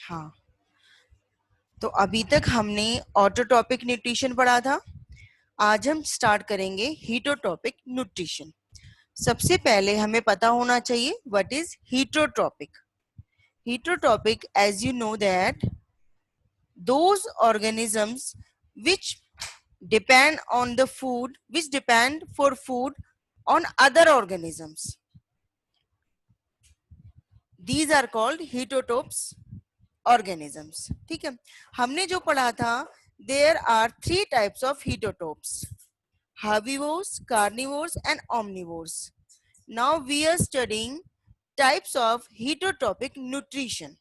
हाँ, तो अभी तक हमने ऑटोटॉपिक न्यूट्रिशन पढ़ा था। आज हम स्टार्ट करेंगे हीटोटॉपिक न्यूट्रिशन। सबसे पहले हमें पता होना चाहिए what is heterotrophic. Heterotrophic, as you know that, those organisms which depend on the food, which depend for food on other organisms, these are called heterotrophs organisms. ठीक है, हमने जो पढ़ा था, there are three types of heterotrophs: herbivores, carnivores and omnivores. Now we are studying types of heterotrophic nutrition,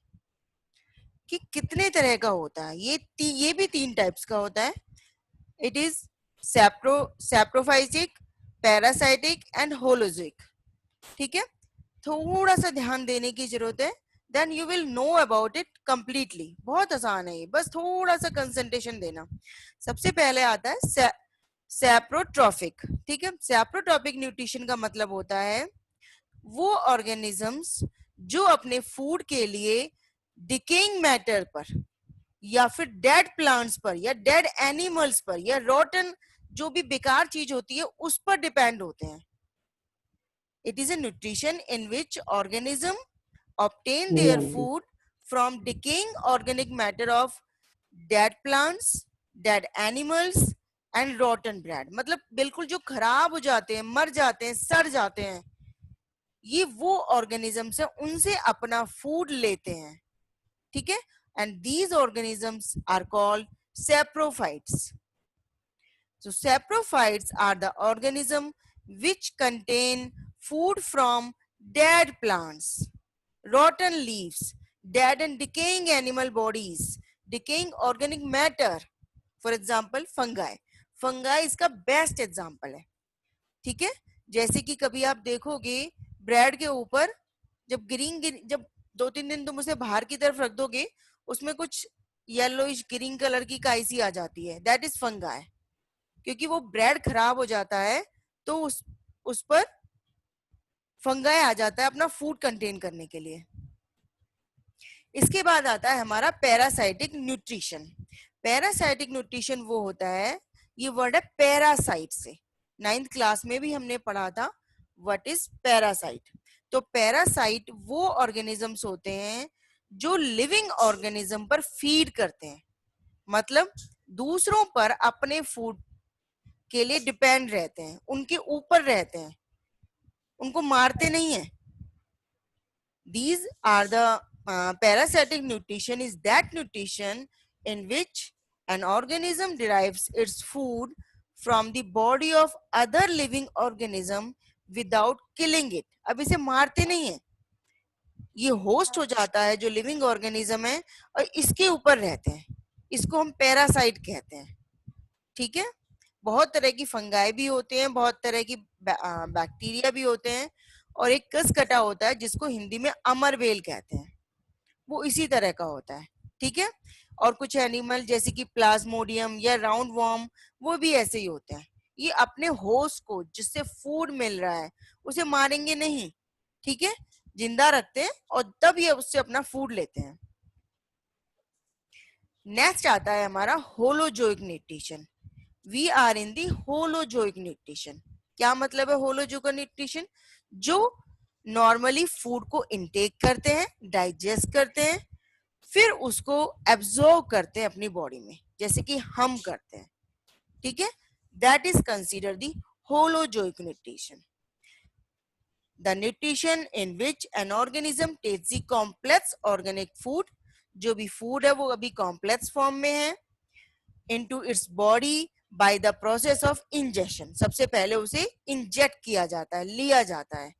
कि कितने तरह का होता है। ये भी तीन टाइप्स का होता है। It is saprophytic, parasitic and holozoic. ठीक है, थोड़ा सा ध्यान देने की जरूरत है, then you will know about it completely. बहुत आसान है ये, बस थोड़ा सा कंसंट्रेशन देना। सबसे पहले आता है सैप्रोट्रॉफिक। ठीक है, सैप्रोट्रॉफिक न्यूट्रिशन का मतलब होता है वो ऑर्गेनिजम्स जो अपने फूड के लिए डिकेइंग मैटर पर या फिर डेड प्लांट्स पर या डेड एनिमल्स पर या रोटन जो भी बेकार चीज होती है उस पर डिपेंड होते हैं। It is a nutrition in which organism obtain their food from decaying organic matter of dead plants, dead animals and rotten bread। मतलब बिल्कुल जो खराब हो जाते हैं, मर जाते हैं, सड़ जाते हैं, ये वो ऑर्गेनिजम्स है, उनसे अपना फूड लेते हैं। ठीक है, and these organisms are called saprophytes. So saprophytes are the organism which contain food from dead plants, rotten leaves, dead and decaying animal bodies, decaying organic matter. For example, fungi. Fungi इसका best example है। ठीक है, जैसे कि कभी आप देखोगे bread के ऊपर जब जब 2-3 दिन तुम उसे बाहर की तरफ रख दोगे, उसमें कुछ येलोइश ग्रीन कलर की काई सी आ जाती है, दैट इज फंगाई। क्योंकि वो ब्रेड खराब हो जाता है तो उस पर फंगाई आ जाता है अपना फूड कंटेन करने के लिए। इसके बाद आता है हमारा पैरासाइटिक न्यूट्रिशन। पैरासाइटिक न्यूट्रिशन वो होता है, ये वर्ड है पैरासाइट से, 9th क्लास में भी हमने पढ़ा था व्हाट इज पैरासाइट। तो पैरासाइट वो ऑर्गेनिजम्स होते हैं जो लिविंग ऑर्गेनिज्म पर फीड करते हैं, मतलब दूसरों पर अपने फूड के लिए डिपेंड रहते हैं, उनके ऊपर रहते हैं, उनको मारते नहीं है। These are the parasitic nutrition is that nutrition in which an organism derives its food from the body of other living organism without killing it। अब इसे मारते नहीं है, ये होस्ट हो जाता है जो लिविंग ऑर्गेनिज्म है और इसके ऊपर रहते हैं, इसको हम पैरासाइट कहते हैं। ठीक है, बहुत तरह की फंगाई भी होते हैं, बहुत तरह की बैक्टीरिया भी होते हैं, और एक कसकटा होता है जिसको हिंदी में अमरवेल कहते हैं, वो इसी तरह का होता है। ठीक है, और कुछ एनिमल जैसे कि प्लाज्मोडियम या राउंड वॉर्म, वो भी ऐसे ही होते हैं। ये अपने होस्ट को जिससे फूड मिल रहा है उसे मारेंगे नहीं, ठीक है, जिंदा रखते हैं और तब ये उससे अपना फूड लेते हैं। नेक्स्ट आता है हमारा holozoic nutrition. We are in the holozoic nutrition. क्या मतलब है होलोजोइक न्यूट्रिशन? जो नॉर्मली फूड को इनटेक करते हैं, डाइजेस्ट करते हैं, फिर उसको एब्जॉर्ब करते हैं अपनी बॉडी में, जैसे कि हम करते हैं। ठीक है, that is consider the holozoic nutrition. The nutrition in which an organism takes the complex organic food, जो भी फूड है वो अभी कॉम्प्लेक्स फॉर्म में है, into its body by the process of injection. सबसे पहले उसे इंजेक्ट किया जाता है, लिया जाता है।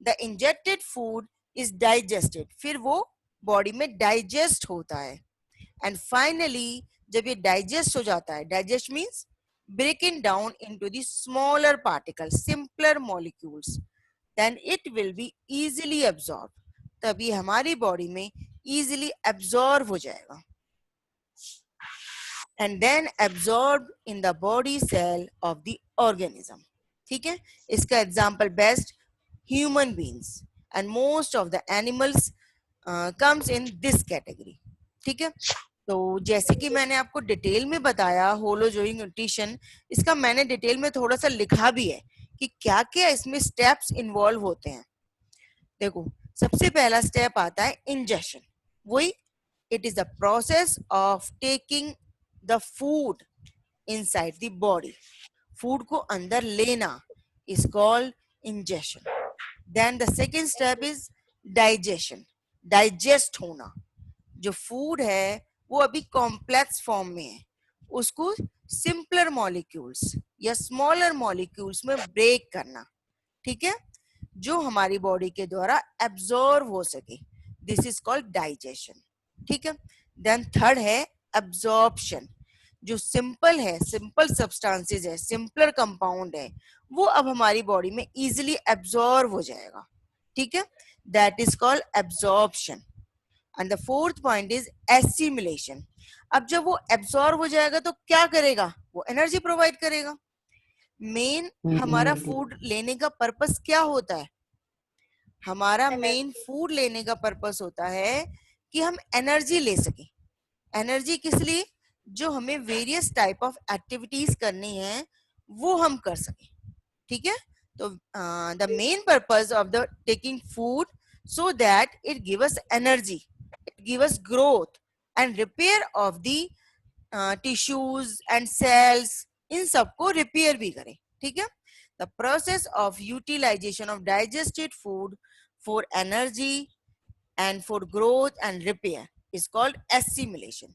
The injected food is digested, फिर वो बॉडी में डाइजेस्ट होता है, एंड फाइनली जब ये डाइजेस्ट हो जाता है, digest means breaking down into the smaller particles, simpler molecules, then it will be easily absorb, तभी हमारी बॉडी में इजीली एब्जॉर्ब हो जाएगा, and then absorbed in the body cell of the organism। ठीक है, इसका example best human beings and most of the animals comes in this category। ठीक है, तो जैसे कि मैंने आपको डिटेल में बताया होलोजोइक न्यूट्रिशन, इसका मैंने डिटेल में थोड़ा सा लिखा भी है कि क्या क्या इसमें स्टेप्स इन्वॉल्व होते हैं। देखो, सबसे पहला स्टेप आता है इंजेक्शन। वही, it is the process of taking the food inside the body. Food को अंदर लेना is called ingestion. Then the second step is digestion, digest होना। जो फूड है वो अभी कॉम्प्लेक्स फॉर्म में है, उसको सिंपलर मॉलिक्यूल्स या स्मॉलर मॉलिक्यूल्स में ब्रेक करना, ठीक है, जो हमारी बॉडी के द्वारा एब्जॉर्व हो सके, दिस इज कॉल्ड डाइजेशन। ठीक है, देन थर्ड है एब्जॉर्प्शन। जो सिंपल है, सिंपल सब्सटेंसेस है, सिंपलर कंपाउंड है, वो अब हमारी बॉडी में इजीली एब्जॉर्व हो जाएगा, ठीक है, that is called absorption. And the fourth point is assimilation. अब जब वो एब्जॉर्व हो जाएगा तो क्या करेगा, वो एनर्जी प्रोवाइड करेगा। मेन हमारा फूड लेने का पर्पस क्या होता है, हमारा मेन फूड लेने का पर्पस होता है कि हम एनर्जी ले सकें। एनर्जी किस लिए, जो हमें वेरियस टाइप ऑफ एक्टिविटीज करनी है वो हम कर सकें, ठीक है। तो the main purpose of the taking food so that it give us energy, it give us growth and repair of the tissues and cells, इन सबको रिपेयर भी करें, ठीक है। The process of utilisation of digested food for energy and for growth and repair is called assimilation,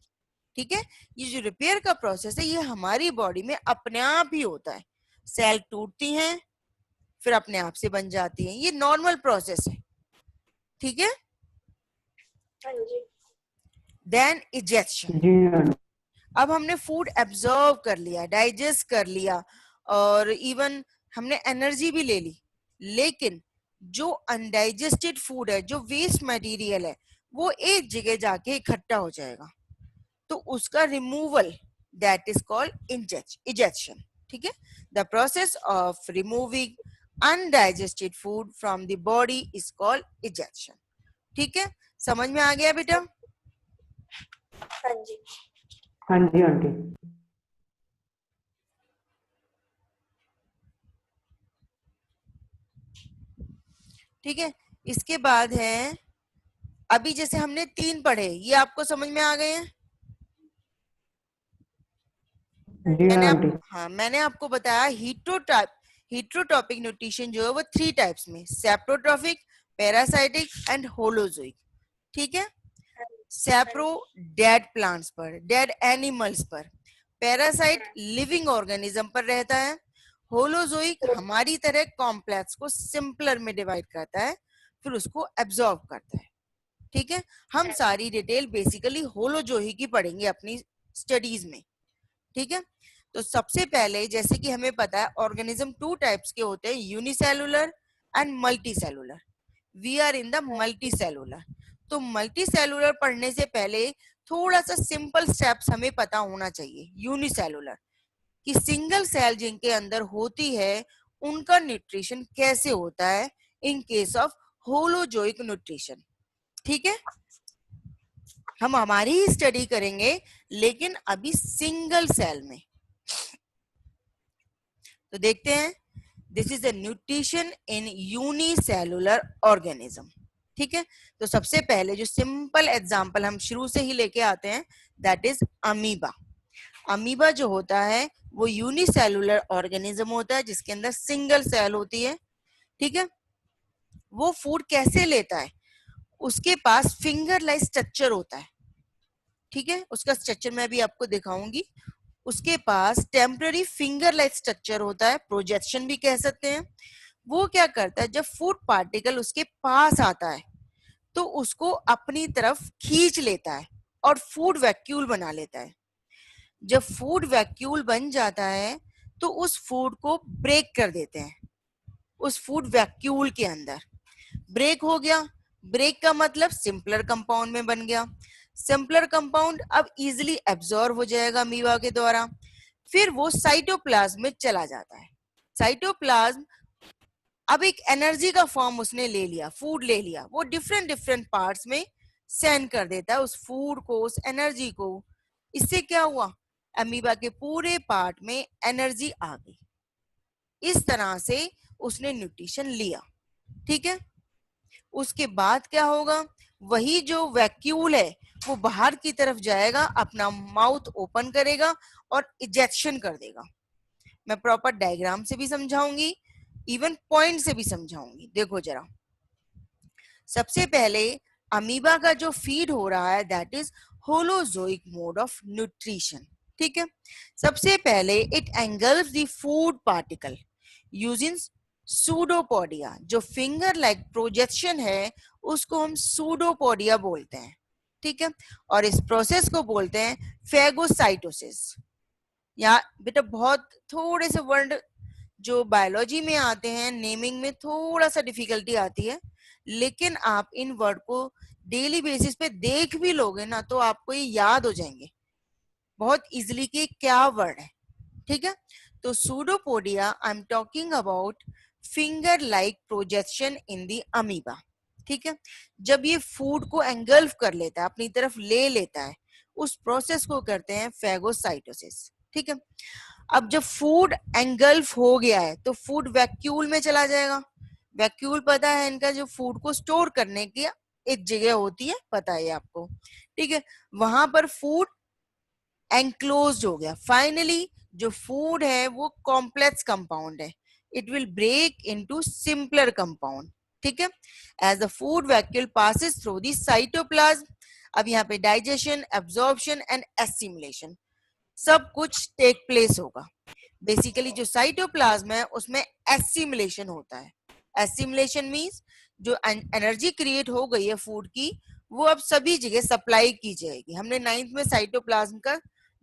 ठीक है। ये जो रिपेयर का प्रोसेस है ये हमारी बॉडी में अपने आप ही होता है। सेल टूटती हैं फिर अपने आप से बन जाती हैं, ये नॉर्मल प्रोसेस है, ठीक है। Then egestion. अब हमने फूड एब्जॉर्व कर लिया, डाइजेस्ट कर लिया और इवन हमने एनर्जी भी ले ली, लेकिन जो अनडाइजेस्टेड फूड है, जो वेस्ट मटेरियल है, वो एक जगह जाके इकट्ठा हो जाएगा, तो उसका removal that is called ejection, ठीक है। The process of removing undigested food from the body is called ejection, ठीक है। समझ में आ गया बेटा? हाँ जी। हाँ जी आंटी। ठीक है, इसके बाद है, अभी जैसे हमने 3 पढ़े, ये आपको समझ में आ गए हैं? मैंने आपको बताया हीट्रोटॉपिक न्यूट्रिशन जो है वो 3 टाइप्स में, सेप्रोट्रॉपिक, पैरासाइटिक एंड होलोजोइक, ठीक है। सेप्रो डेड प्लांट्स पर, डेड एनिमल्स पर, पैरासाइट लिविंग ऑर्गेनिज्म पर रहता है, होलोजोइक हमारी तरह कॉम्प्लेक्स को सिंपलर में डिवाइड करता है फिर उसको एब्जॉर्ब करता है, ठीक है। हम सारी डिटेल बेसिकली होलोजोइक ही पढ़ेंगे अपनी स्टडीज में, ठीक है। तो सबसे पहले जैसे कि हमें पता है ऑर्गेनिज्म 2 टाइप्स के होते हैं, unicellular and multicellular. We are in the multicellular. तो मल्टीसेलुलर पढ़ने से पहले थोड़ा सा सिंपल स्टेप्स हमें पता होना चाहिए। यूनिसेलुलर कि सिंगल सेल जिनके अंदर होती है उनका न्यूट्रिशन कैसे होता है in case of holozoic nutrition, ठीक है। हम हमारी ही स्टडी करेंगे लेकिन अभी सिंगल सेल में। तो देखते हैं, this is the nutrition in unicellular organism, ठीक है। तो सबसे पहले जो सिंपल एग्जांपल हम शुरू से ही लेके आते हैं दैट इज अमीबा। अमीबा जो होता है वो यूनिसेलुलर ऑर्गेनिज्म होता है जिसके अंदर सिंगल सेल होती है, ठीक है। वो फूड कैसे लेता है, उसके पास फिंगर लाइक स्ट्रक्चर होता है, ठीक है। उसका स्ट्रक्चर मैं भी आपको दिखाऊंगी। उसके पास टेम्पररी फिंगर लाइक स्ट्रक्चर होता है, प्रोजेक्शन भी कह सकते हैं। वो क्या करता है, जब फूड पार्टिकल उसके पास आता है तो उसको अपनी तरफ खींच लेता है और फूड वैक्यूल बना लेता है। जब फूड वैक्यूल बन जाता है तो उस फूड को ब्रेक कर देते हैं, उस फूड वैक्यूल के अंदर ब्रेक हो गया। ब्रेक का मतलब सिंपलर कंपाउंड में बन गया। सिंपलर कंपाउंड अब इजीली एब्जॉर्ब हो जाएगा अमीबा के द्वारा, फिर वो साइटोप्लाज्म में चला जाता है। साइटोप्लाज्म अब एक एनर्जी का फॉर्म उसने ले लिया, फूड ले लिया, वो डिफरेंट डिफरेंट पार्ट्स में सेंड कर देता है उस फूड को, उस एनर्जी को। इससे क्या हुआ, अमीबा के पूरे पार्ट में एनर्जी आ गई। इस तरह से उसने न्यूट्रिशन लिया, ठीक है। उसके बाद क्या होगा, वही जो वैक्यूल है वो बाहर की तरफ जाएगा, अपना माउथ ओपन करेगा और इजेक्शन कर देगा। मैं प्रॉपर डायग्राम से भी समझाऊंगी, इवन पॉइंट से भी समझाऊंगी। देखो जरा, सबसे पहले अमीबा का जो फीड हो रहा है that is holozoic mode of nutrition, ठीक है। सबसे पहले it engulf the food particle using pseudopodia. जो फिंगर लाइक प्रोजेक्शन है उसको हम सूडोपोडिया बोलते हैं, ठीक है। और इस प्रोसेस को बोलते हैं फेगोसाइटोसिस। या बेटा बहुत थोड़े से वर्ड जो बायोलॉजी में आते हैं, नेमिंग में थोड़ा सा डिफिकल्टी आती है, लेकिन आप इन वर्ड को डेली बेसिस पे देख भी लोगे ना तो आपको ये याद हो जाएंगे बहुत इजीली कि क्या वर्ड है, ठीक है। तो pseudopodia, I am talking about finger like projection in the amoeba, ठीक है। जब ये फूड को एंगल्फ कर लेता है, अपनी तरफ ले लेता है, उस प्रोसेस को करते हैं फेगोसाइटोसिस, ठीक है। अब जब फूड एंगल्फ हो गया है तो फूड वैक्यूल में चला जाएगा। वैक्यूल पता है इनका, जो फूड को स्टोर करने की एक जगह होती है, पता है आपको, ठीक है। वहां पर फूड एंक्लोज्ड हो गया। फाइनली जो फूड है वो कॉम्प्लेक्स कंपाउंड है, it will break into simpler compound, ठीक है, as the food vacuole passes through the cytoplasm. अब यहाँ पे डाइजेशन, एब्जॉर्प्शन एंड एसिमिलेशन सब कुछ टेक प्लेस होगा। बेसिकली जो साइटोप्लाज्म है उसमें एसिमिलेशन होता है। एसिमिलेशन मींस जो एनर्जी क्रिएट हो गई है फूड की, वो अब सभी जगह सप्लाई की जाएगी। हमने 9th में साइटोप्लाज्म का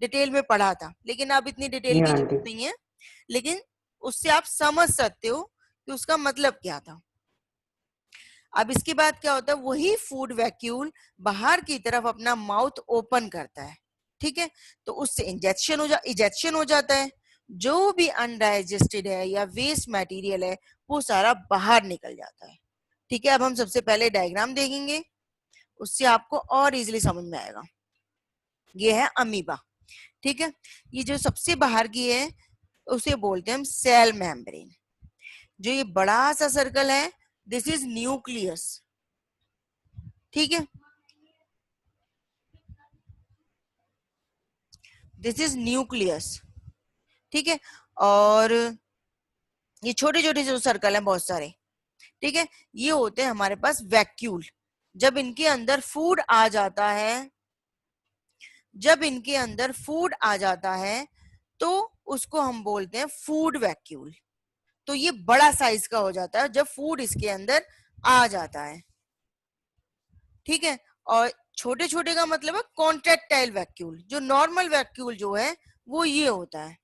डिटेल में पढ़ा था, लेकिन अब इतनी डिटेल जी की आंटी। जरूरत नहीं है, लेकिन उससे आप समझ सकते हो कि उसका मतलब क्या था। अब इसके बाद क्या होता है, वही फूड वैक्यूल बाहर की तरफ अपना माउथ ओपन करता है, ठीक है। तो उससे इजेक्शन हो जाता है। जो भी अनडाइजेस्टेड है या वेस्ट मटेरियल है वो सारा बाहर निकल जाता है, ठीक है। अब हम सबसे पहले डायग्राम देखेंगे, उससे आपको और इजीली समझ में आएगा। ये है अमीबा, ठीक है। ये जो सबसे बाहर की है उसे बोलते हैं हम सेल मेम्ब्रेन। जो ये बड़ा सा सर्कल है दिस इज न्यूक्लियस, ठीक है। दिस इज न्यूक्लियस, ठीक है। और ये छोटे छोटे जो सर्कल हैं बहुत सारे, ठीक है, ये होते हैं हमारे पास वैक्यूल। जब इनके अंदर फूड आ जाता है, जब इनके अंदर फूड आ जाता है तो उसको हम बोलते हैं फूड वैक्यूल। तो ये बड़ा साइज का हो जाता है जब फूड इसके अंदर आ जाता है, ठीक है। और छोटे छोटे का मतलब है कॉन्ट्रेक्टाइल वैक्यूल। जो नॉर्मल वैक्यूल जो है वो ये होता है,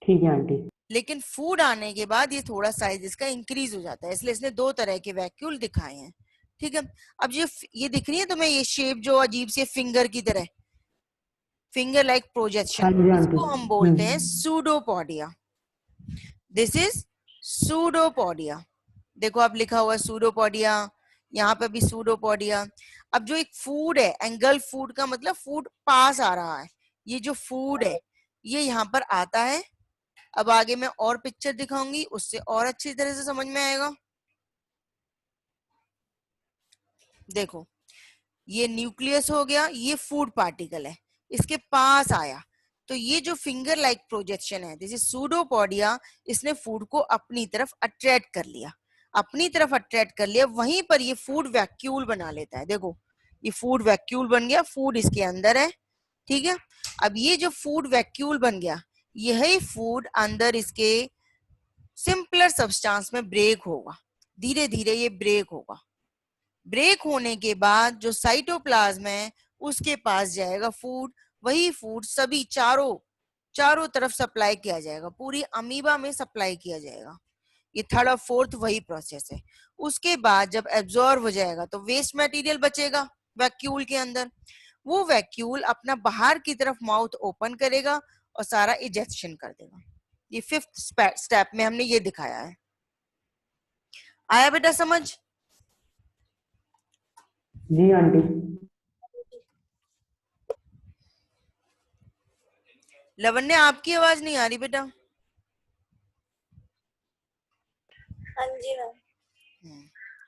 ठीक है आंटी। लेकिन फूड आने के बाद ये थोड़ा साइज इसका इंक्रीज हो जाता है, इसलिए इसने दो तरह के वैक्यूल दिखाए हैं, ठीक है। अब ये दिख रही है तुम्हें ये शेप जो अजीब सी फिंगर की तरह, फिंगर लाइक हाँ प्रोजेक्शन, जी आंटी। इसको हम बोलते हैं सूडोपोडिया। This is pseudopodia. देखो अब लिखा हुआ है सूडोपोडिया, यहाँ पे भी सूडोपोडिया। अब जो एक फूड है, एंगल फूड का मतलब फूड पास आ रहा है, ये जो फूड है ये यहाँ पर आता है। अब आगे मैं और पिक्चर दिखाऊंगी, उससे और अच्छी तरह से समझ में आएगा। देखो ये न्यूक्लियस हो गया, ये फूड पार्टिकल है, इसके पास आया तो ये जो फिंगर लाइक प्रोजेक्शन है दिस इज सूडोपोडिया। इसने फूड को अपनी तरफ अट्रैक्ट कर लिया, अपनी तरफ अट्रैक्ट कर लिया, वहीं पर ये फूड वैक्यूल बना लेता है। देखो ये फूड वैक्यूल बन गया, फूड इसके अंदर है, ठीक है। अब ये जो फूड वैक्यूल बन गया, यही फूड अंदर इसके सिंपलर सब्सटेंस में ब्रेक होगा, धीरे धीरे ये ब्रेक होगा। ब्रेक होने के बाद जो साइटोप्लाज्म है उसके पास जाएगा फूड, वही फूड सभी चारों तरफ सप्लाई किया जाएगा, पूरी अमीबा में सप्लाई किया जाएगा। ये थर्ड और फोर्थ वही प्रोसेस है। उसके बाद जब एब्जॉर्ब हो जाएगा तो वेस्ट मटेरियल बचेगा वैक्यूल के अंदर, वो वैक्यूल अपना बाहर की तरफ माउथ ओपन करेगा और सारा इजेक्शन कर देगा। ये 5th स्टेप में हमने ये दिखाया है। आया बेटा समझ? जी आंटी। लवण्य आपकी आवाज नहीं आ रही बेटा। हाँ जी मैम।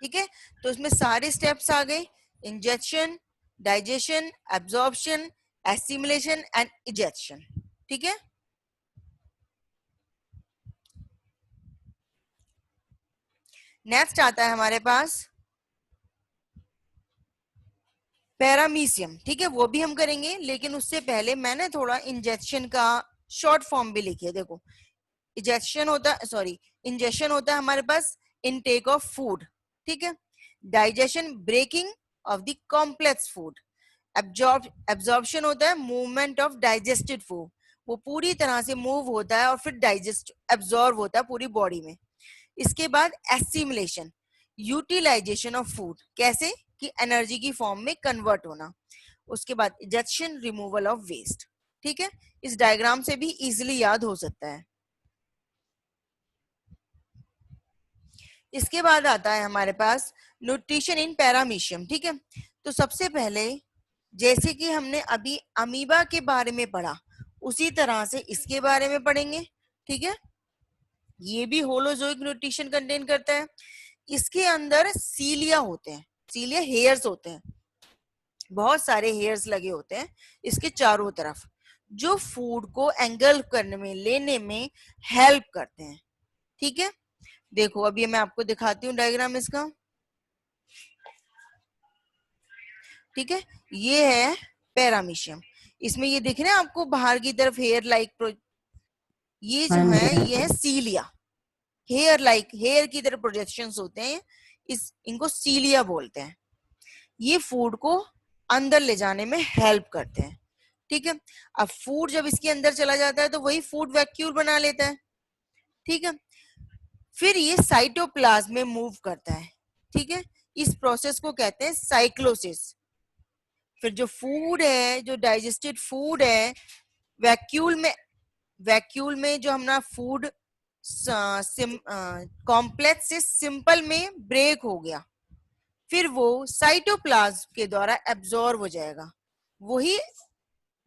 ठीक है, तो इसमें सारे स्टेप्स आ गए, injection, digestion, absorption, assimilation and ejection. ठीक है, नेक्स्ट आता है हमारे पास पैरामीशियम। ठीक है, वो भी हम करेंगे, लेकिन उससे पहले मैंने थोड़ा इंजेक्शन का शॉर्ट फॉर्म भी लिखी है। देखो, इंजेक्शन होता है, सॉरी, इंजेक्शन होता है हमारे पास इनटेक ऑफ फूड। ठीक है, digestion breaking of the complex food, absorption होता है मूवमेंट ऑफ डाइजेस्टेड फूड, वो पूरी तरह से मूव होता है और फिर डाइजेस्ट एब्जॉर्ब होता है पूरी बॉडी में। इसके बाद एसिमिलेशन, यूटिलाइजेशन ऑफ फूड, कैसे कि एनर्जी की फॉर्म में कन्वर्ट होना। उसके बाद इजेक्शन, रिमूवल ऑफ वेस्ट। ठीक है, इस डायग्राम से भी इजीली याद हो सकता है। इसके बाद आता है हमारे पास न्यूट्रिशन इन पैरामीशियम। ठीक है, तो सबसे पहले जैसे कि हमने अभी अमीबा के बारे में पढ़ा, उसी तरह से इसके बारे में पढ़ेंगे। ठीक है, ये भी होलोजोइक न्यूट्रिशन कंटेन करता है। इसके अंदर सीलिया होते हैं, सीलिया हेयर्स होते हैं, बहुत सारे हेयर्स लगे होते हैं इसके चारों तरफ, जो फूड को एंगल्फ करने में, लेने में हेल्प करते हैं। ठीक है, देखो अभी मैं आपको दिखाती हूँ डायग्राम इसका। ठीक है, ये है पैरामीशियम, इसमें ये दिख रहे हैं आपको बाहर की तरफ हेयर लाइक, ये जो हाँ है जी। ये है सीलिया, हेयर लाइक, हेयर की तरह प्रोजेक्शंस होते हैं, इनको सीलिया बोलते हैं। ये फूड को अंदर ले जाने में हेल्प करते हैं। ठीक है, अब फूड जब इसके अंदर चला जाता है तो वही फूड वैक्यूल बना लेता है। ठीक है, फिर ये साइटोप्लाज्म में मूव करता है। ठीक है, इस प्रोसेस को कहते हैं साइक्लोसिस। फिर जो फूड है, जो डाइजेस्टेड फूड है, वैक्यूल में, वैक्यूल में जो हमारा फूड कॉम्प्लेक्स से सिंपल में ब्रेक हो गया, फिर वो साइटोप्लाज्म के द्वारा एब्जॉर्ब हो जाएगा। वही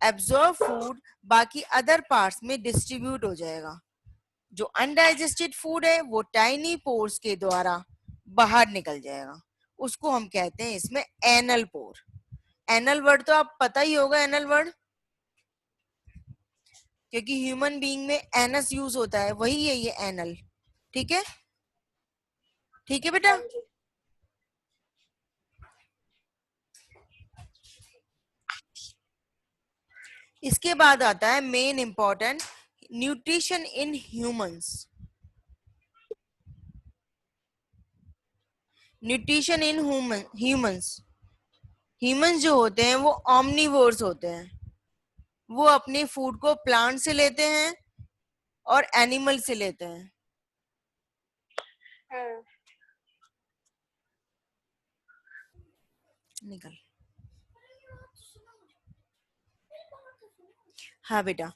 एब्जॉर्ब फूड बाकी अदर पार्ट्स में डिस्ट्रीब्यूट हो जाएगा। जो अनडाइजेस्टेड फूड है वो टाइनी पोर्स के द्वारा बाहर निकल जाएगा, उसको हम कहते हैं इसमें एनल पोर। एनल वर्ड तो आप पता ही होगा, एनल वर्ड, क्योंकि ह्यूमन बीइंग में एनस यूज होता है, वही है ये एनल। ठीक है, ठीक है बेटा। हाँ जी। इसके बाद आता है main important, nutrition in humans. Nutrition in humans, humans जो होते हैं वो ऑमनीवोर्स होते हैं, वो अपने फूड को प्लांट से लेते हैं और एनिमल से लेते हैं। हम्म। निकल, हाँ बेटा,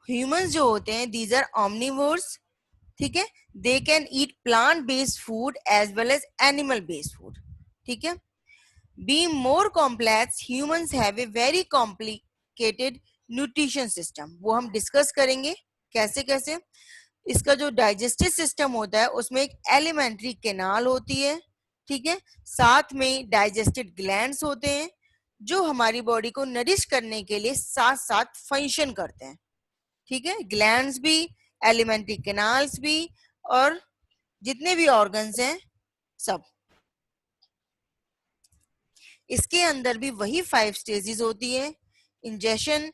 ह्यूमंस जो होते हैं दीज आर ऑमनीवोर्स। ठीक है, they can eat plant based food as well as animal based food. ठीक है, being more complex, humans have a very complicated nutrition system, वो हम डिस्कस करेंगे कैसे कैसे। इसका जो डाइजेस्टिव सिस्टम होता है उसमें एक एलिमेंट्री कैनाल होती है। ठीक है, साथ में डाइजेस्टिव ग्लैंड्स होते हैं जो हमारी बॉडी को नरिश करने के लिए साथ साथ फंक्शन करते हैं। ठीक है, ग्लैंड्स भी, एलिमेंट्री कैनाल्स भी, और जितने भी ऑर्गन्स हैं सब। इसके अंदर भी वही 5 स्टेजेस होती है, ingestion,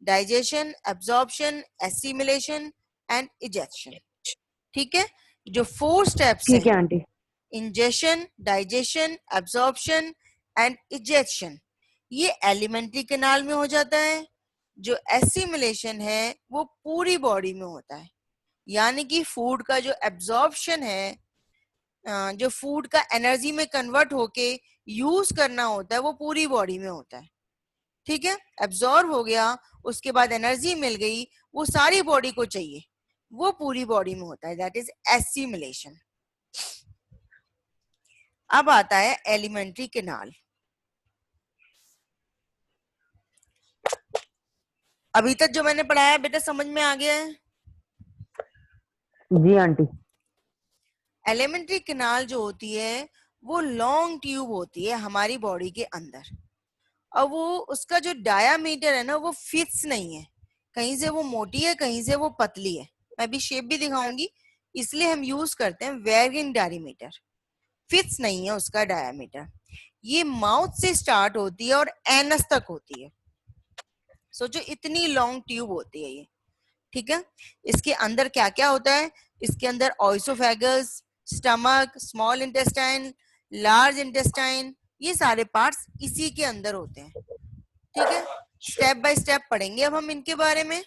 digestion, absorption, assimilation and ejection. ठीक है, जो 4 स्टेप्स ठीक हैं, है aunty. Ingestion, digestion, absorption and ejection, ये एलिमेंट्री कैनाल में हो जाता है। जो एसिमिलेशन है वो पूरी बॉडी में होता है, यानी कि फूड का जो एब्जॉर्प्शन है, जो फूड का एनर्जी में कन्वर्ट होके यूज करना होता है, वो पूरी बॉडी में होता है। ठीक है, एब्जॉर्ब हो गया, उसके बाद एनर्जी मिल गई, वो सारी बॉडी को चाहिए, वो पूरी बॉडी में होता है, दैट इज एसिमिलेशन। अब आता है एलिमेंट्री कैनाल। अभी तक जो मैंने पढ़ाया बेटा समझ में आ गया है? जी आंटी। एलिमेंट्री कैनाल जो होती है वो लॉन्ग ट्यूब होती है हमारी बॉडी के अंदर, और वो उसका जो डायामीटर है ना वो फिक्स नहीं है, कहीं से वो मोटी है कहीं से वो पतली है। मैं अभी शेप भी दिखाऊंगी, इसलिए हम यूज करते हैं वेरिंग डायमीटर, फिक्स नहीं है उसका डायमीटर। ये माउथ से स्टार्ट होती है और एनस तक होती है। सोचो इतनी लॉन्ग ट्यूब होती है ये, ठीक है। इसके अंदर क्या क्या होता है? इसके अंदर oesophagus, stomach, small intestine, large intestine, ये सारे पार्ट्स इसी के अंदर होते हैं, ठीक है। स्टेप बाय स्टेप पढ़ेंगे अब हम इनके बारे में।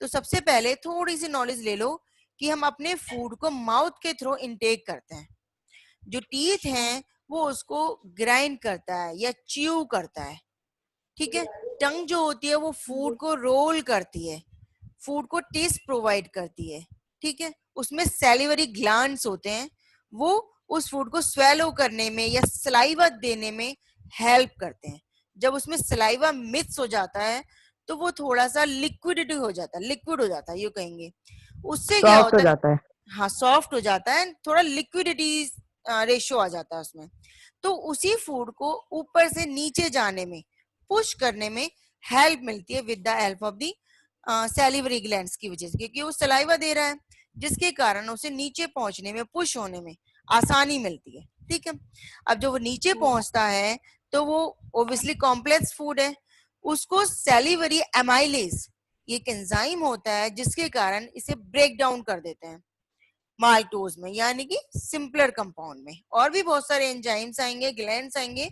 तो सबसे पहले थोड़ी सी नॉलेज ले लो कि हम अपने फूड को माउथ के थ्रू इनटेक करते हैं। जो टीथ हैं वो उसको ग्राइंड करता है या च्यू करता है, ठीक है। टंग जो होती है वो फूड को रोल करती है, फूड को टेस्ट प्रोवाइड करती है, ठीक है। उसमें सैलिवरी ग्लैंड्स होते हैं, वो उस फूड को स्वेलो करने में या सलाइवा देने में हेल्प करते हैं। जब उसमें सलाइवा मिक्स हो जाता है तो वो थोड़ा सा लिक्विडिटी हो जाता है, लिक्विड हो जाता है, ये कहेंगे। उससे क्या सॉफ्ट हो होता है? जाता है। हाँ, सॉफ्ट हो जाता है, थोड़ा लिक्विडिटी रेशियो आ जाता है उसमें। तो उसी फूड को ऊपर से नीचे जाने में, पुश करने में हेल्प मिलती है with the help of the salivary glands की वजह से, क्योंकि वो सलाइवा दे रहा है, जिसके कारण उसे नीचे पहुंचने में, पुश होने में आसानी मिलती है, ठीक है। अब जब वो नीचे पहुंचता है तो वो ओब्वियसली कॉम्प्लेक्स फूड है, उसको सैलिवरी एमाइलेज, ये एक एंजाइम होता है जिसके कारण इसे ब्रेक डाउन कर देते हैं माल्टोज में, यानी कि सिंपलर कंपाउंड में। और भी बहुत सारे एंजाइम्स आएंगे, ग्लैंड्स आएंगे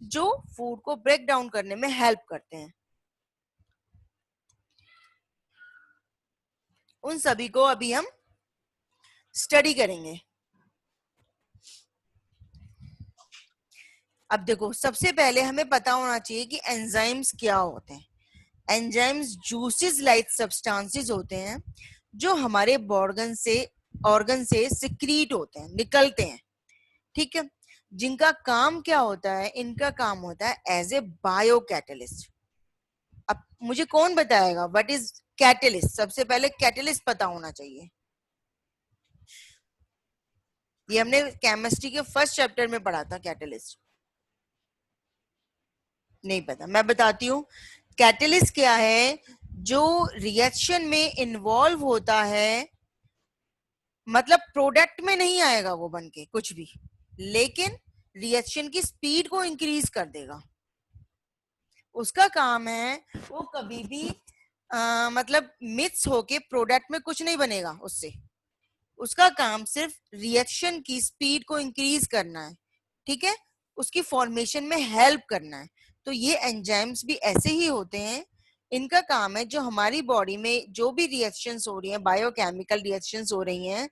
जो फूड को ब्रेक डाउन करने में हेल्प करते हैं। उन सभी को अभी हम स्टडी करेंगे। अब देखो, सबसे पहले हमें पता होना चाहिए कि एंजाइम्स क्या होते हैं। एंजाइम्स जूसेस लाइक सब्सटेंसेस होते हैं जो हमारे ऑर्गन से सिक्रीट होते हैं, निकलते हैं, ठीक है। जिनका काम क्या होता है? इनका काम होता है एज ए बायो कैटलिस्ट। अब मुझे कौन बताएगा व्हाट इज कैटलिस्ट? सबसे पहले कैटलिस्ट पता होना चाहिए। ये हमने केमिस्ट्री के फर्स्ट चैप्टर में पढ़ा था कैटलिस्ट। नहीं पता? मैं बताती हूँ। कैटलिस्ट क्या है? जो रिएक्शन में इन्वॉल्व होता है, मतलब प्रोडक्ट में नहीं आएगा वो बन के कुछ भी, लेकिन रिएक्शन की स्पीड को इंक्रीज कर देगा। उसका काम है, वो कभी भी मतलब मिक्स होके प्रोडक्ट में कुछ नहीं बनेगा उससे। उसका काम सिर्फ रिएक्शन की स्पीड को इंक्रीज करना है, ठीक है, उसकी फॉर्मेशन में हेल्प करना है। तो ये एंजाइम्स भी ऐसे ही होते हैं। इनका काम है जो हमारी बॉडी में जो भी रिएक्शंस हो रही हैं, बायोकेमिकल रिएक्शंस हो रही हैं,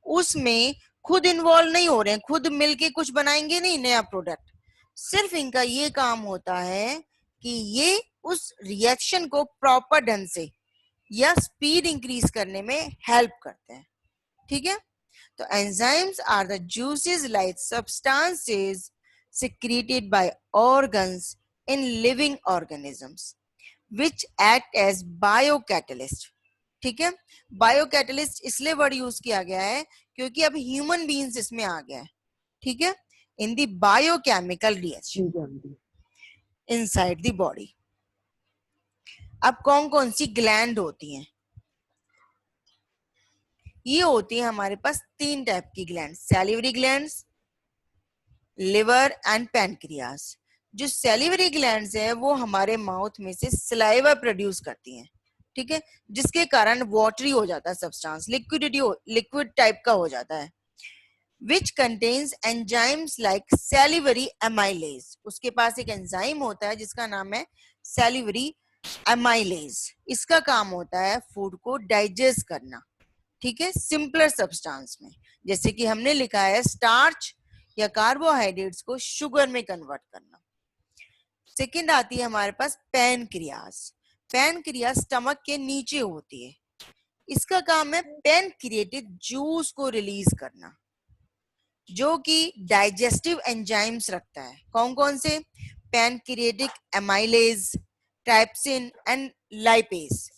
उसमें खुद इन्वॉल्व नहीं हो रहे हैं, खुद मिलके कुछ बनाएंगे नहीं नया प्रोडक्ट। सिर्फ इनका ये काम होता है कि ये उस रिएक्शन को प्रॉपर ढंग से या स्पीड इंक्रीज करने में हेल्प करते हैं, ठीक है। तो enzymes are the juices like substances secreted by organs in living organisms which act as biocatalyst, ठीक है। बायोकैटलिस्ट इसलिए वर्ड यूज किया गया है क्योंकि अब ह्यूमन बीइंग्स इसमें आ गया है, ठीक है, इन दी बायोकेमिकल रिएक्शन ठीक है आंटी। Inside the body. अब कौन कौन सी ग्लैंड होती हैं? ये होती है हमारे पास तीन टाइप की gland, salivary glands, liver and pancreas. जो सैलिवरी ग्लैंड्स है वो हमारे माउथ में से सलाइवा प्रोड्यूस करती हैं, ठीक है, जिसके कारण वाटरी हो जाता है सब्सटेंस, लिक्विड टाइप का हो जाता है। Which contains enzymes like salivary amylase. उसके पास एक एंजाइम होता है जिसका नाम है सैलिवरी एमाइलेज। इसका काम होता है फूड को डाइजेस्ट करना, ठीक है, सिंपलर सब्सटेंस में। जैसे कि हमने लिखा है स्टार्च या कार्बोहाइड्रेट्स को शुगर में कन्वर्ट करना। सेकंड आती है हमारे पास पैनक्रियास। पैनक्रियास स्टमक के नीचे होती है, इसका काम है पैनक्रिएटिक जूस को रिलीज करना, जो कि डाइजेस्टिव एंजाइम्स रखता है। कौन कौन से? Pancreatic amylase, trypsin and lipase.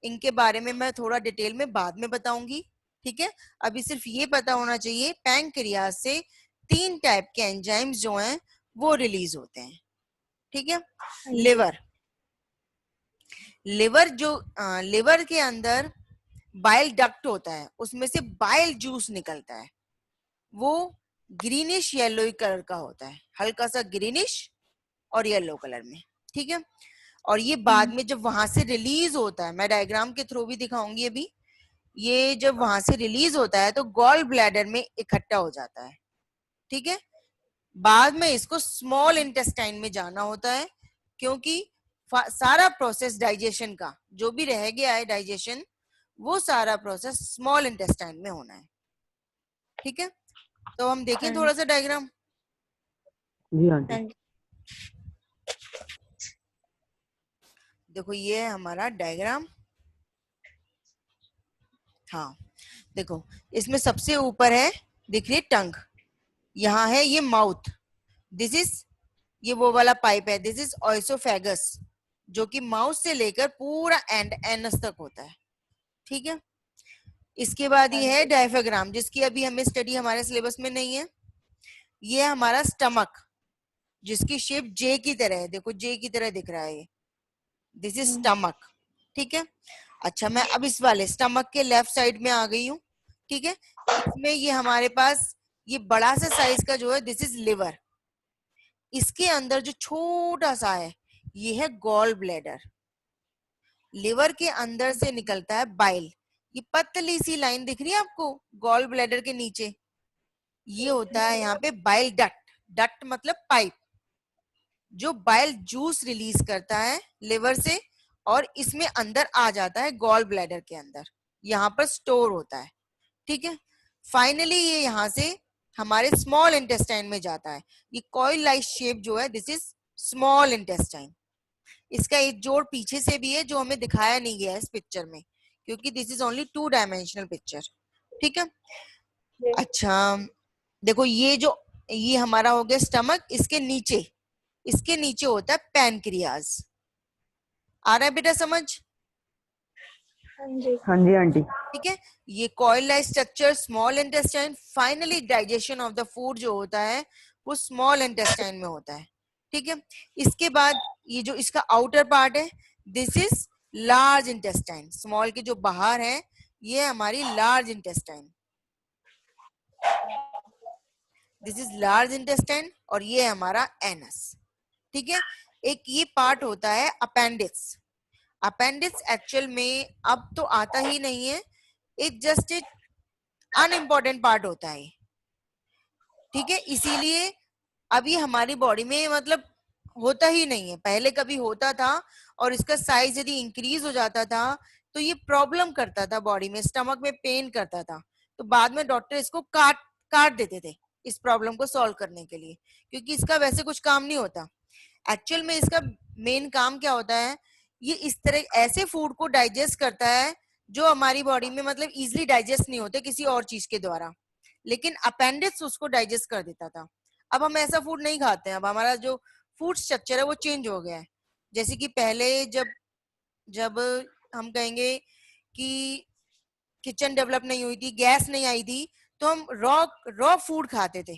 इनके बारे में मैं थोड़ा डिटेल में बाद में बताऊंगी, ठीक है। अभी सिर्फ ये पता होना चाहिए पैंक्रियाज से 3 टाइप के एंजाइम्स जो हैं वो रिलीज होते हैं, ठीक है। लिवर, लिवर के अंदर बाइल डक्ट होता है, उसमें से बाइल जूस निकलता है, वो ग्रीनिश येलो कलर का होता है, हल्का सा ग्रीनिश और येलो कलर में, ठीक है। और ये बाद में जब वहां से रिलीज होता है, मैं डायग्राम के थ्रू भी दिखाऊंगी अभी, ये जब वहां से रिलीज होता है तो गॉल ब्लैडर में इकट्ठा हो जाता है, ठीक है। बाद में इसको स्मॉल इंटेस्टाइन में जाना होता है, क्योंकि सारा प्रोसेस डाइजेशन का जो भी रह गया है डाइजेशन, वो सारा प्रोसेस स्मॉल इंटेस्टाइन में होना है, ठीक है। तो हम देखें थोड़ा सा डायग्राम। जी आंटी। देखो ये है हमारा डायग्राम। हाँ देखो, इसमें सबसे ऊपर है, दिख रही है टंग, यहाँ है ये माउथ, दिस इज ये वो वाला पाइप है, दिस इज ऑइसोफेगस, जो कि माउथ से लेकर पूरा एंड एनस तक होता है, ठीक है। इसके बाद ये है डायफ्राम, जिसकी अभी हमें स्टडी हमारे सिलेबस में नहीं है। ये है हमारा स्टमक, जिसकी शेप जे की तरह है, देखो जे की तरह दिख रहा है ये, दिस इज स्टमक, ठीक है। अच्छा, मैं अब इस वाले स्टमक के लेफ्ट साइड में आ गई हूँ, ठीक है। इसमें ये हमारे पास ये बड़ा सा साइज का जो है, दिस इज लिवर। इसके अंदर जो छोटा सा है ये है गॉल ब्लैडर। लिवर के अंदर से निकलता है बाइल, ये पतली सी लाइन दिख रही है आपको गॉल ब्लैडर के नीचे, ये होता है यहाँ पे बाइल डक्ट। डक्ट मतलब पाइप, जो बाइल जूस रिलीज करता है लिवर से और इसमें अंदर आ जाता है गॉल ब्लैडर के अंदर, यहाँ पर स्टोर होता है, ठीक है। फाइनली ये यहाँ से हमारे स्मॉल इंटेस्टाइन में जाता है। ये कॉइल लाइक शेप जो है, दिस इज स्मॉल इंटेस्टाइन। इसका एक जोड़ पीछे से भी है जो हमें दिखाया नहीं गया है इस पिक्चर में, क्योंकि this is only 2 dimensional picture, ठीक है। अच्छा देखो, ये हमारा हो गया स्टमक, इसके नीचे होता है पैनक्रियाज। आ रहा है बेटा समझ? हाँ जी आंटी। ठीक है। ये coil like structure small intestine, finally digestion of the food जो होता है वो स्मॉल इंटेस्टाइन में होता है, ठीक है। इसके बाद ये जो इसका आउटर पार्ट है, this is large intestine. Small के जो बाहर है ये हमारी large intestine, this is large intestine, और ये है हमारा एनस, ठीक है। एक ये पार्ट होता है अपेंडिक्स। अपेंडिक्स एक्चुअल में अब तो आता ही नहीं है, इट जस्ट एक अनइम्पोर्टेंट पार्ट होता है, ठीक है। इसीलिए अभी हमारी बॉडी में मतलब होता ही नहीं है, पहले कभी होता था और इसका साइज यदि इंक्रीज हो जाता था तो ये प्रॉब्लम करता था बॉडी में, स्टमक में पेन करता था, तो बाद में डॉक्टर इसको काट काट देते थे इस प्रॉब्लम को सॉल्व करने के लिए, क्योंकि इसका वैसे कुछ काम नहीं होता। एक्चुअल में इसका मेन काम क्या होता है, ये इस तरह ऐसे फूड को डाइजेस्ट करता है जो हमारी बॉडी में मतलब इजीली डाइजेस्ट नहीं होते किसी और चीज के द्वारा, लेकिन अपेंडिक्स उसको डाइजेस्ट कर देता था। अब हम ऐसा फूड नहीं खाते हैं, अब हमारा जो फूड स्ट्रक्चर है वो चेंज हो गया है। जैसे कि पहले जब जब हम कहेंगे कि किचन डेवलप नहीं हुई थी, गैस नहीं आई थी, तो हम रॉ रॉ फूड खाते थे,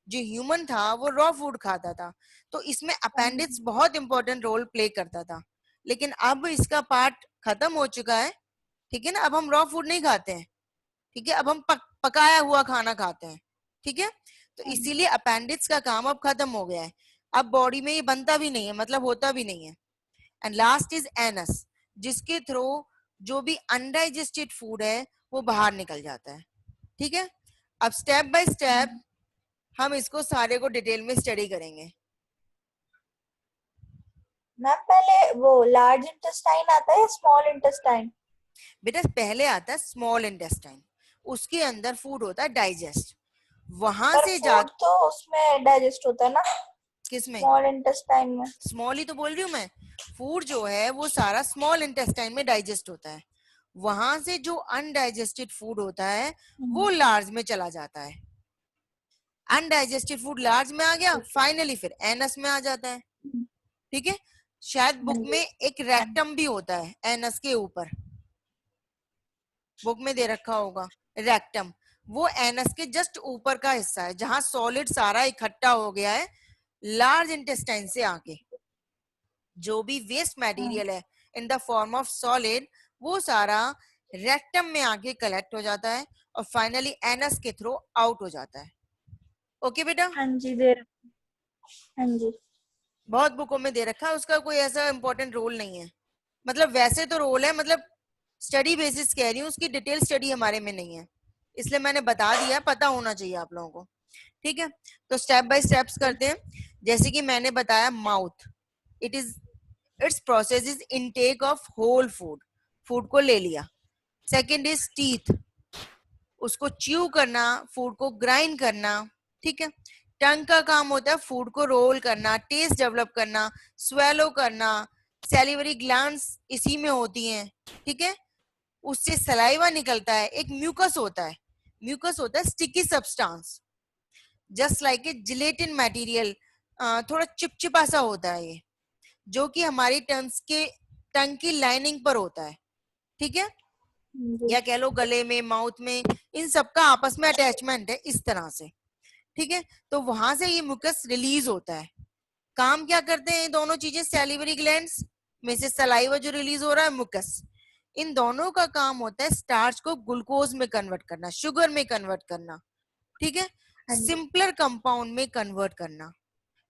जो ह्यूमन था वो रॉ फूड खाता था, तो इसमें अपेंडिक्स बहुत इंपॉर्टेंट रोल प्ले करता था। लेकिन अब इसका पार्ट खत्म हो चुका है, ठीक है ना, अब हम रॉ फूड नहीं खाते हैं, ठीक है, अब हम पकाया हुआ खाना खाते हैं, ठीक है। तो इसीलिए अपेंडिक्स का काम अब खत्म हो गया है, अब बॉडी में ये बनता भी नहीं है, मतलब होता भी नहीं है। एंड लास्ट इज एनस, जिसके थ्रू जो भी अनडाइजेस्टेड फूड है वो बाहर निकल जाता है, ठीक है। अब स्टेप बाय स्टेप हम इसको सारे को डिटेल में स्टडी करेंगे। मैम पहले वो लार्ज इंटेस्टाइन आता है या स्मॉल इंटेस्टाइन? बेटा पहले आता है स्मॉल इंटेस्टाइन, उसके अंदर फूड होता है डाइजेस्ट, वहां पर से जा फूड तो उसमें डाइजेस्ट होता है ना, किसमें, स्मॉल इंटेस्टाइन में। स्मॉल ही तो बोल रही हूँ मैं, फूड जो है वो सारा स्मॉल इंटेस्टाइन में डाइजेस्ट होता है, वहां से जो अनडाइजेस्टेड फूड होता है वो लार्ज में चला जाता है, अनडाइजेस्टेड फूड लार्ज में आ गया, फाइनली फिर एनस में आ जाता है, ठीक है। शायद बुक में एक रेक्टम भी होता है एनस के ऊपर, बुक में दे रखा होगा रेक्टम, वो एनस के जस्ट ऊपर का हिस्सा है जहां सॉलिड सारा इकट्ठा हो गया है लार्ज इंटेस्टाइन से आके। जो भी वेस्ट मटेरियल है in the form of solid वो सारा रेक्टम में आके कलेक्ट हो जाता है और फाइनली एनस के थ्रू आउट हो जाता है। ओके बेटा, हाँ जी दे हाँ जी बहुत बुकों में दे रखा है, उसका कोई ऐसा इंपॉर्टेंट रोल नहीं है, मतलब वैसे तो रोल है, मतलब स्टडी बेसिस कह रही हूँ, उसकी डिटेल स्टडी हमारे में नहीं है, इसलिए मैंने बता दिया, पता होना चाहिए आप लोगों को। ठीक है, तो स्टेप बाय स्टेप्स करते हैं। जैसे कि मैंने बताया mouth, it's process is intake of whole food, food को ले लिया। सेकंड इज टीथ, उसको च्यू करना, फूड को ग्राइंड करना। ठीक है, टंग का काम होता है फूड को रोल करना, टेस्ट डेवलप करना, स्वेलो करना। सैलिवरी ग्लैंड्स इसी में होती हैं। ठीक है, उससे सलाइवा निकलता है, एक म्यूकस होता है, म्यूकस होता है sticky substance just like a gelatin material, थोड़ा चिपचिपा सा होता है ये, जो कि हमारी टंग की लाइनिंग पर होता है। ठीक है, या कह लो गले में, माउथ में, इन सबका आपस में अटैचमेंट है इस तरह से। ठीक है, तो वहां से ये म्यूकस रिलीज होता है। काम क्या करते हैं ये दोनों चीजें, सैलिवरी ग्लैंड्स में से सलाइवा जो रिलीज हो रहा है, म्यूकस, इन दोनों का काम होता है स्टार्च को ग्लूकोज में कन्वर्ट करना, शुगर में कन्वर्ट करना। ठीक है, सिंपलर कंपाउंड में कन्वर्ट करना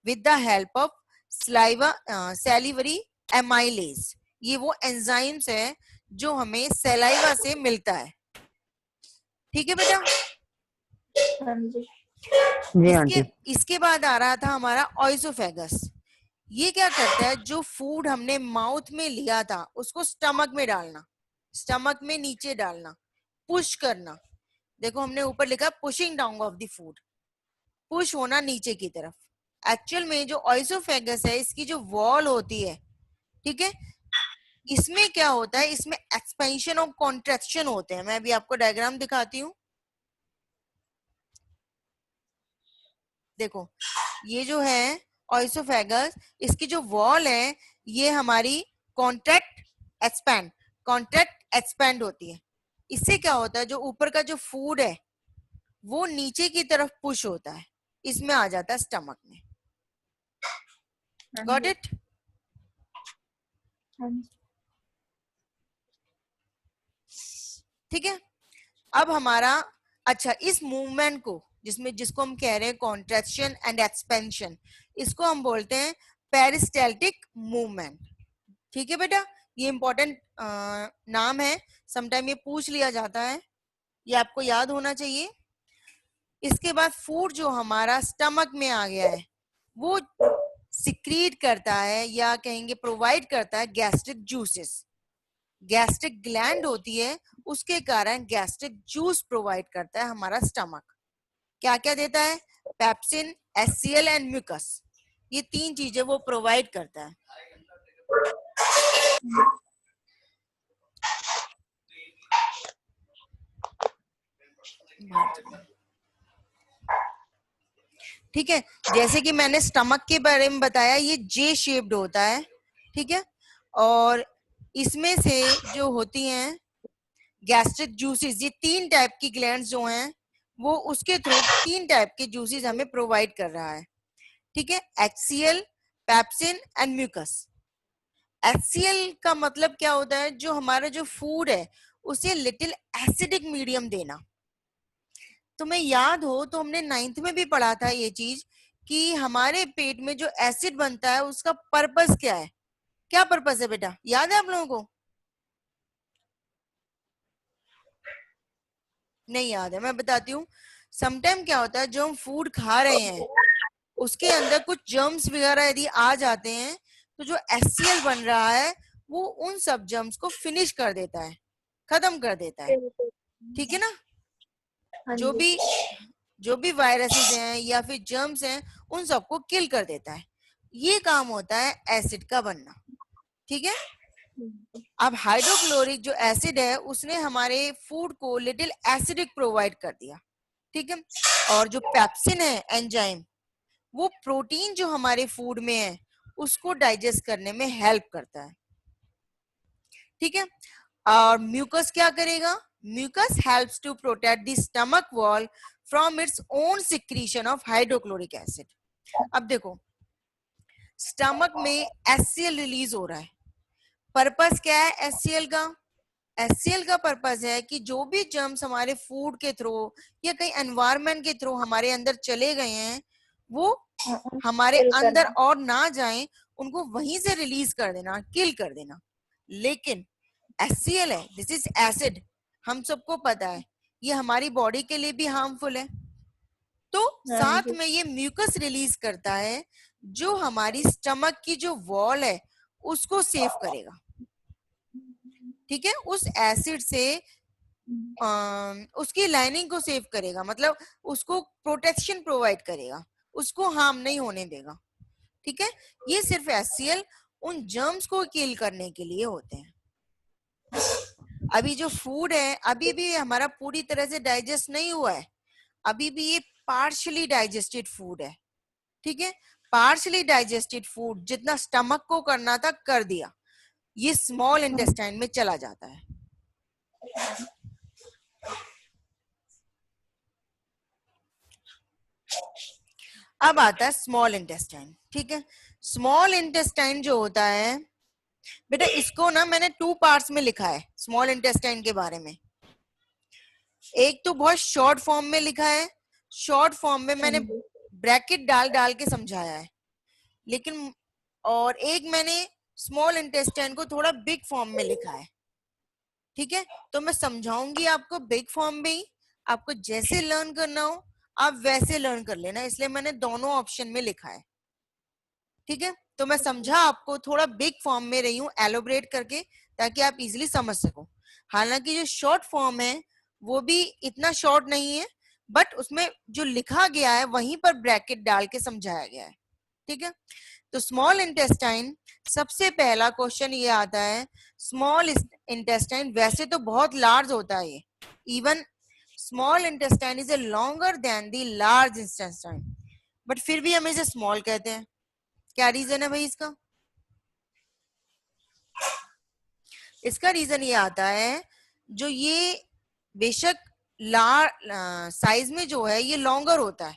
with the help of salivary amylase. ये वो एंजाइम्स है जो हमें सलाइवा से मिलता है। ठीक है बेटा, हाँ जी जी आंटी। इसके बाद आ रहा था हमारा ऑइसोफेगस। ये क्या करता है, जो फूड हमने माउथ में लिया था उसको स्टमक में डालना, स्टमक में नीचे डालना, पुश करना। देखो हमने ऊपर लिखा pushing down of the food, push होना नीचे की तरफ। एक्चुअल में जो ऑइसोफेगस है इसकी जो वॉल होती है, ठीक है, इसमें क्या होता है, इसमें एक्सपेंशन और कॉन्ट्रैक्शन होते हैं। मैं अभी आपको डायग्राम दिखाती हूँ। देखो ये जो है ऑइसोफेगस, इसकी जो वॉल है ये हमारी कॉन्ट्रैक्ट एक्सपैंड, कॉन्ट्रैक्ट एक्सपैंड होती है। इससे क्या होता है, जो ऊपर का जो फूड है वो नीचे की तरफ पुश होता है, इसमें आ जाता है स्टमक में। Got it? ठीक है, अब हमारा, अच्छा, इस मूवमेंट को जिसको हम कह रहे हैं कॉन्ट्रैक्शन एंड एक्सपेंशन, इसको हम बोलते हैं पेरिस्टैल्टिक मूवमेंट। ठीक है बेटा, ये इंपॉर्टेंट नाम है, समटाइम ये पूछ लिया जाता है, ये आपको याद होना चाहिए। इसके बाद फूड जो हमारा स्टमक में आ गया है वो सिक्रीट करता है या कहेंगे प्रोवाइड करता है गैस्ट्रिक जूसेस। गैस्ट्रिक ग्लैंड होती है, उसके कारण गैस्ट्रिक जूस प्रोवाइड करता है हमारा स्टमक। क्या क्या देता है, पेप्सिन, एचसीएल एंड म्यूकस, ये तीन चीजें वो प्रोवाइड करता है। ठीक है, जैसे कि मैंने स्टमक के बारे में बताया, ये जे शेप्ड होता है। ठीक है, और इसमें से जो होती हैं गैस्ट्रिक जूसेस, ये तीन टाइप की ग्लैंड्स जो हैं वो उसके थ्रू तीन टाइप के जूसेस हमें प्रोवाइड कर रहा है। ठीक है, HCL, pepsin and mucus. HCL का मतलब क्या होता है, जो हमारा जो फूड है उसे लिटिल एसिडिक मीडियम देना। तुम्हें याद हो तो हमने 9th में भी पढ़ा था ये चीज कि हमारे पेट में जो एसिड बनता है उसका पर्पस क्या है, क्या पर्पस है बेटा, याद है आप लोगों को? नहीं याद है, मैं बताती हूँ। समटाइम क्या होता है, जो हम फूड खा रहे हैं उसके अंदर कुछ जर्म्स वगैरह यदि आ जाते हैं तो जो HCl बन रहा है वो उन सब जर्म्स को फिनिश कर देता है, खत्म कर देता है। ठीक है ना, जो भी वायरसेस हैं या फिर जर्म्स हैं उन सबको किल कर देता है। ये काम होता है एसिड का बनना। ठीक है, अब हाइड्रोक्लोरिक जो एसिड है उसने हमारे फूड को लिटिल एसिडिक प्रोवाइड कर दिया। ठीक है, और जो पेप्सिन है एंजाइम, वो प्रोटीन जो हमारे फूड में है उसको डाइजेस्ट करने में हेल्प करता है, ठीक है। और म्यूकस क्या करेगा? Mucus helps to protect the stomach wall from its own secretion of hydrochloric acid. अब देखो, स्टमक में HCl रिलीज हो रहा है, पर्पस क्या है HCl का? HCl का पर्पस है कि जो भी जर्म्स हमारे फूड के थ्रू या कहीं एनवायरनमेंट के थ्रू हमारे अंदर चले गए हैं, वो हमारे kill अंदर करना। और ना जाएं, उनको वहीं से रिलीज कर देना, किल कर देना। लेकिन HCl है, दिस इज एसिड, हम सबको पता है ये हमारी बॉडी के लिए भी हार्मफुल है। तो हाँ साथ जी। में ये म्यूकस रिलीज करता है जो हमारी स्टमक की जो वॉल है उसको सेव करेगा, ठीक है। उस एसिड से उसकी लाइनिंग को सेव करेगा, मतलब उसको प्रोटेक्शन प्रोवाइड करेगा, उसको हार्म नहीं होने देगा, ठीक है। ये सिर्फ HCl उन जर्म्स को किल करने के लिए होते हैं। अभी जो फूड है अभी भी हमारा पूरी तरह से डाइजेस्ट नहीं हुआ है, अभी भी ये पार्शियली डाइजेस्टेड फूड है, ठीक है। पार्शियली डाइजेस्टेड फूड जितना स्टमक को करना था कर दिया, ये स्मॉल इंटेस्टाइन में चला जाता है। अब आता है स्मॉल इंटेस्टाइन, ठीक है। स्मॉल इंटेस्टाइन जो होता है बेटा, इसको ना मैंने 2 पार्ट्स में लिखा है स्मॉल इंटेस्टाइन के बारे में। एक तो बहुत शॉर्ट फॉर्म में लिखा है, शॉर्ट फॉर्म में मैंने ब्रैकेट डाल डाल के समझाया है, लेकिन और एक मैंने स्मॉल इंटेस्टाइन को थोड़ा बिग फॉर्म में लिखा है, ठीक है। तो मैं समझाऊंगी आपको बिग फॉर्म में ही, आपको जैसे लर्न करना हो आप वैसे लर्न कर लेना, इसलिए मैंने दोनों ऑप्शन में लिखा है, ठीक है। तो मैं समझा आपको थोड़ा बिग फॉर्म में रही हूँ एलोबरेट करके, ताकि आप इजीली समझ सको। हालांकि जो शॉर्ट फॉर्म है वो भी इतना शॉर्ट नहीं है, बट उसमें जो लिखा गया है वहीं पर ब्रैकेट डाल के समझाया गया है, ठीक है। तो स्मॉल इंटेस्टाइन, सबसे पहला क्वेश्चन ये आता है, स्मॉल इंटेस्टाइन वैसे तो बहुत लार्ज होता है ये, even small intestine is a longer than the large intestine, but फिर भी हम इसे स्मॉल कहते हैं। क्या रीजन है भाई इसका? इसका रीजन ये आता है, जो ये बेशक साइज में जो है ये लॉन्गर होता है,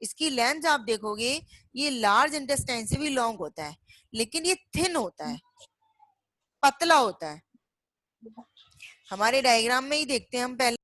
इसकी लेंथ आप देखोगे ये लार्ज इंटेस्टाइन से भी लॉन्ग होता है, लेकिन ये थिन होता है, पतला होता है। हमारे डायग्राम में ही देखते हैं हम पहले।